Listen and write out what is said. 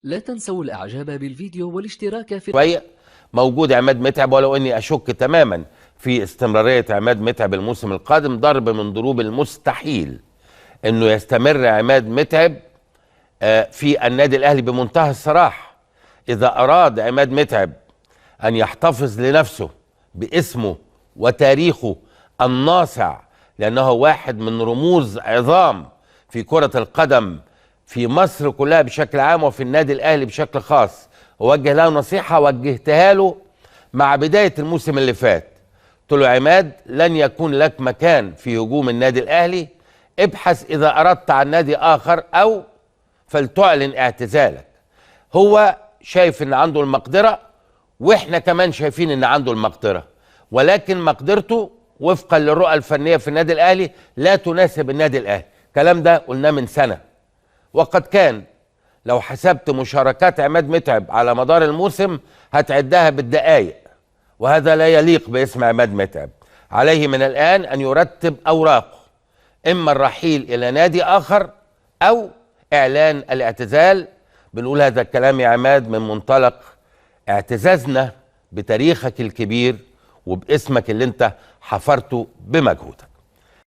لا تنسوا الاعجاب بالفيديو والاشتراك في شويه موجود عماد متعب، ولو اني اشك تماما في استمراريه عماد متعب الموسم القادم. ضرب من ضروب المستحيل انه يستمر عماد متعب في النادي الاهلي بمنتهى الصراحه. اذا اراد عماد متعب ان يحتفظ لنفسه باسمه وتاريخه الناصع، لانه واحد من رموز عظام في كره القدم في مصر كلها بشكل عام وفي النادي الاهلي بشكل خاص، ووجه له نصيحه وجهتها له مع بدايه الموسم اللي فات. قلت له: عماد، لن يكون لك مكان في هجوم النادي الاهلي، ابحث اذا اردت عن نادي اخر او فلتعلن اعتزالك. هو شايف ان عنده المقدره، واحنا كمان شايفين ان عنده المقدره، ولكن مقدرته وفقا للرؤى الفنيه في النادي الاهلي لا تناسب النادي الاهلي. الكلام ده قلناه من سنه، وقد كان. لو حسبت مشاركات عماد متعب على مدار الموسم هتعدها بالدقائق، وهذا لا يليق باسم عماد متعب. عليه من الآن أن يرتب أوراقه، إما الرحيل إلى نادي آخر أو إعلان الاعتزال. بنقول هذا الكلام يا عماد من منطلق اعتزازنا بتاريخك الكبير وباسمك اللي انت حفرته بمجهودك.